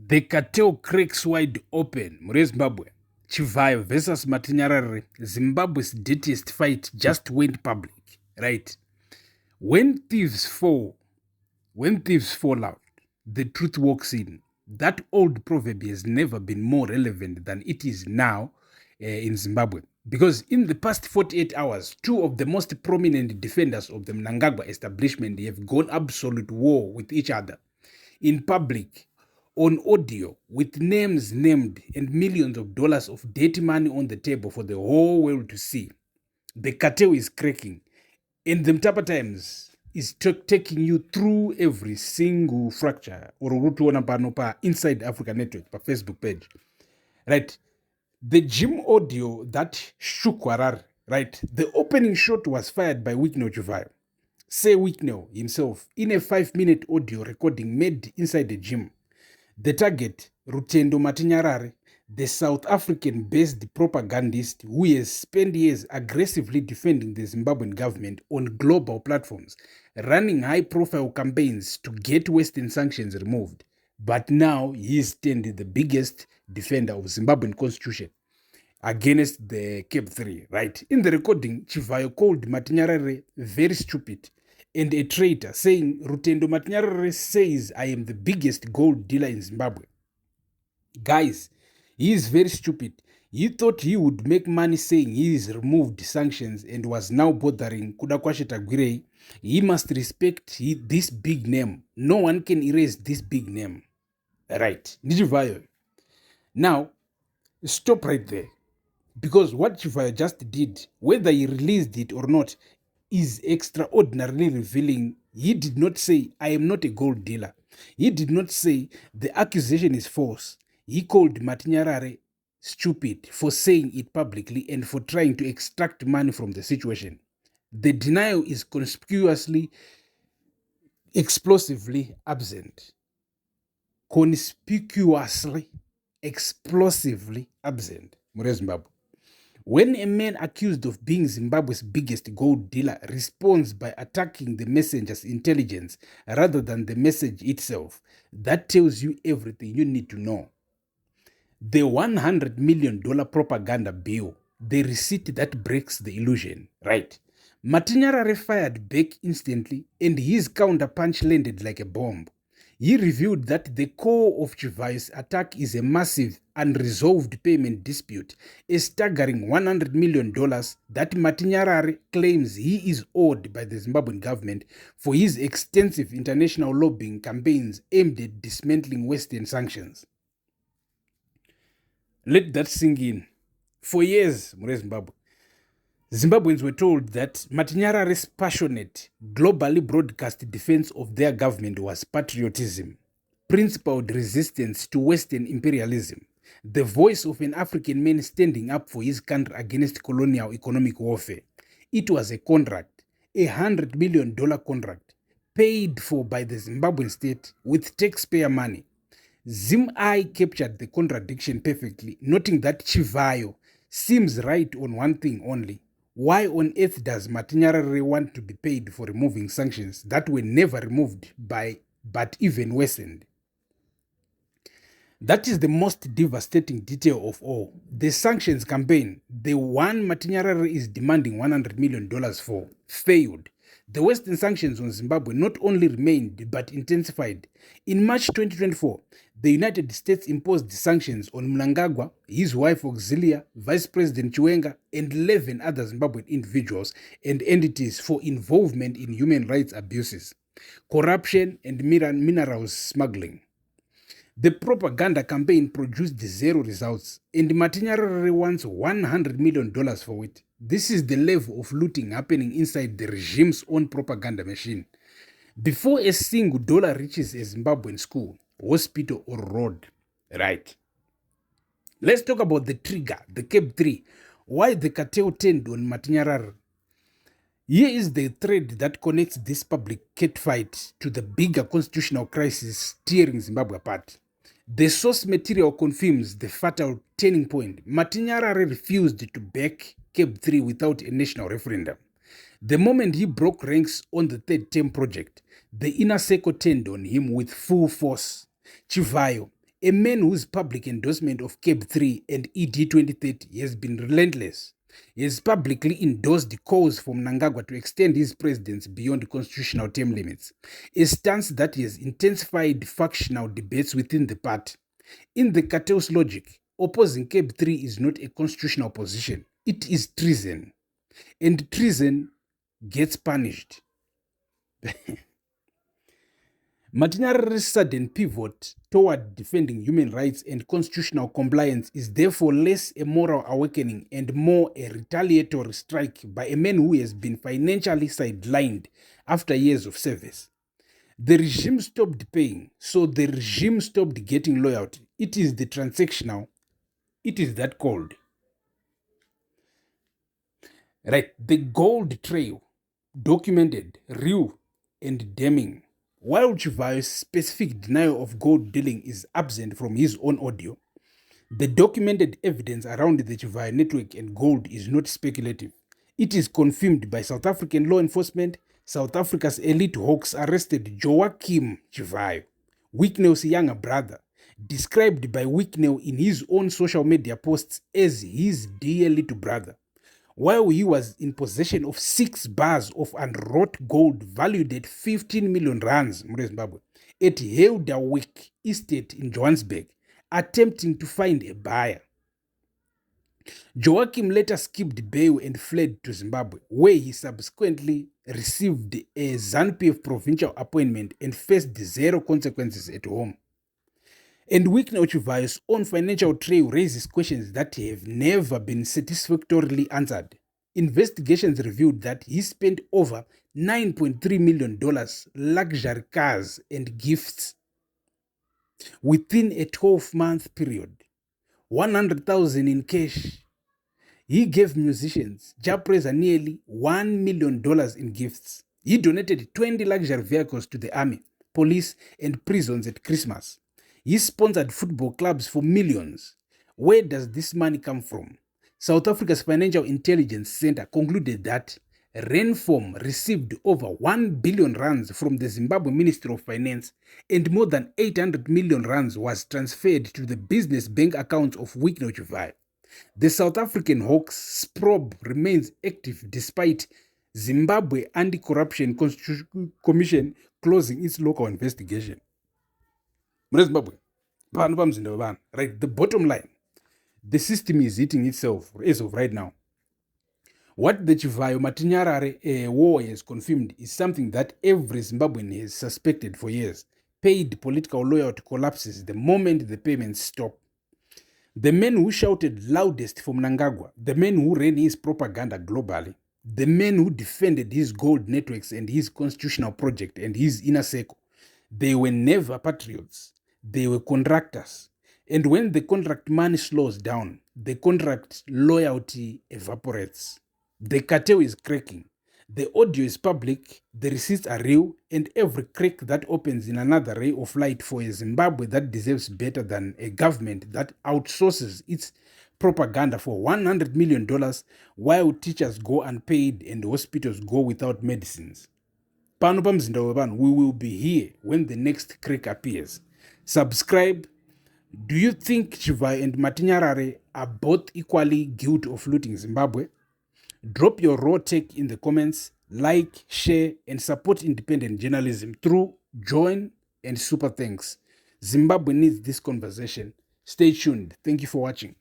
The cartel cracks wide open. Zimbabwe. Chivhayo versus Matinyarare. Zimbabwe's dirtiest fight just went public. Right? When thieves fall out, the truth walks in. That old proverb has never been more relevant than it is now in Zimbabwe. Because in the past 48 hours, two of the most prominent defenders of the Mnangagwa establishment have gone absolute war with each other. In public, on audio, with names named and millions of dollars of dirty money on the table for the whole world to see. The cartel is cracking. And the Mtapa Times is taking you through every single fracture or inside Africa Network, pa Facebook page. Right? The gym audio that shook Harare, right? The opening shot was fired by Mushe Chivhayo. Say Mushe himself in a 5-minute audio recording made inside the gym. The target, Rutendo Matinyarare, the South African-based propagandist who has spent years aggressively defending the Zimbabwean government on global platforms, running high-profile campaigns to get Western sanctions removed. But now he is still the biggest defender of Zimbabwean constitution against the Cape 3, right? In the recording, Chivhayo called Matinyarare very stupid and a traitor, saying Rutendo Matinyarare says I am the biggest gold dealer in Zimbabwe. Guys, he is very stupid. He thought he would make money saying he has removed sanctions and was now bothering Kudakwashe Tagwirei. He must respect this big name. No one can erase this big name. Right. Chivhayo. Now, stop right there. Because what Chivhayo just did, whether he released it or not, is extraordinarily revealing. He did not say, I am not a gold dealer. He did not say the accusation is false. He called Matinyarare stupid for saying it publicly and for trying to extract money from the situation. The denial is conspicuously, explosively absent. Conspicuously, explosively absent. Zimbabwe. When a man accused of being Zimbabwe's biggest gold dealer responds by attacking the messenger's intelligence rather than the message itself, that tells you everything you need to know. The $100 million propaganda bill, the receipt that breaks the illusion, right? Matinyarare fired back instantly and his counterpunch landed like a bomb. He revealed that the core of Chivhayo's attack is a massive, unresolved payment dispute, a staggering $100 million that Matinyarare claims he is owed by the Zimbabwean government for his extensive international lobbying campaigns aimed at dismantling Western sanctions. Let that sink in. For years, Zimbabwe, Zimbabweans were told that Matinyarare's passionate, globally broadcast defense of their government was patriotism, principled resistance to Western imperialism, the voice of an African man standing up for his country against colonial economic warfare. It was a contract, a $100 million contract, paid for by the Zimbabwean state with taxpayer money. Zim-I captured the contradiction perfectly, noting that Chivhayo seems right on one thing only. Why on earth does Matinyarare want to be paid for removing sanctions that were never removed but even worsened? That is the most devastating detail of all. The sanctions campaign, the one Matinyarare is demanding $100 million for, failed. The Western sanctions on Zimbabwe not only remained but intensified. In March 2024, the United States imposed sanctions on Mnangagwa, his wife Auxilia, Vice President Chiwenga, and 11 other Zimbabwean individuals and entities for involvement in human rights abuses, corruption, and minerals smuggling. The propaganda campaign produced zero results, and Matinyarare wants $100 million for it. This is the level of looting happening inside the regime's own propaganda machine. Before a single dollar reaches a Zimbabwean school, hospital, or road, right? Let's talk about the trigger, the Cape 3, why the cartel turned on Matinyarare. Here is the thread that connects this public catfight to the bigger constitutional crisis tearing Zimbabwe apart. The source material confirms the fatal turning point. Matinyarare refused to back Cape 3 without a national referendum. The moment he broke ranks on the third term project, the inner circle turned on him with full force. Chivhayo, A man whose public endorsement of CAB 3 and ED 2030 has been relentless. He has publicly endorsed calls from Mnangagwa to extend his presidency beyond constitutional term limits, a stance that has intensified factional debates within the party. In the cartel's logic, opposing CAB 3 is not a constitutional position, it is treason. And treason gets punished. Matinyarare's sudden pivot toward defending human rights and constitutional compliance is therefore less a moral awakening and more a retaliatory strike by a man who has been financially sidelined after years of service. The regime stopped paying, so the regime stopped getting loyalty. It is the transactional. It is that cold. Right, the gold trail, documented, real, and damning. While Chivhayo's specific denial of gold dealing is absent from his own audio, the documented evidence around the Chivhayo network and gold is not speculative. It is confirmed by South African law enforcement. South Africa's elite hawks arrested Joachim Chivhayo, Wicknell's younger brother, described by Wicknell in his own social media posts as his dear little brother, while he was in possession of 6 bars of unwrought gold valued at 15 million rands at Helderwyk Estate in Johannesburg, attempting to find a buyer. Joachim later skipped bail and fled to Zimbabwe, where he subsequently received a ZANU-PF provincial appointment and faced zero consequences at home. And Wicknell Chivhayo's own financial trail raises questions that have never been satisfactorily answered. Investigations revealed that he spent over $9.3 million luxury cars and gifts within a 12-month period. $100,000 in cash. He gave musicians Japreza nearly $1 million in gifts. He donated 20 luxury vehicles to the army, police, and prisons at Christmas. He sponsored football clubs for millions. Where does this money come from? South Africa's Financial Intelligence Center concluded that Renform received over 1 billion rands from the Zimbabwe Ministry of Finance, and more than 800 million rands was transferred to the business bank accounts of Wicknell Chivhayo. The South African Hawks probe remains active despite Zimbabwe Anti-Corruption Commission closing its local investigation. Zimbabwe, right? The bottom line, the system is eating itself as of right now. What the Chivhayo Matinyarare war has confirmed is something that every Zimbabwean has suspected for years. Paid political loyalty collapses the moment the payments stop. The men who shouted loudest for Mnangagwa, the men who ran his propaganda globally, the men who defended his gold networks and his constitutional project and his inner circle, they were never patriots. They were contractors. And when the contract money slows down, the contract loyalty evaporates. The cartel is cracking. The audio is public, the receipts are real, and every crack that opens in another ray of light for a Zimbabwe that deserves better than a government that outsources its propaganda for $100 million while teachers go unpaid and hospitals go without medicines. We will be here when the next crack appears. Subscribe. Do you think Chivhayo and Matinyarare are both equally guilty of looting Zimbabwe? Drop your raw take in the comments, like, share, and support independent journalism through Join and Super Thanks. Zimbabwe needs this conversation. Stay tuned. Thank you for watching.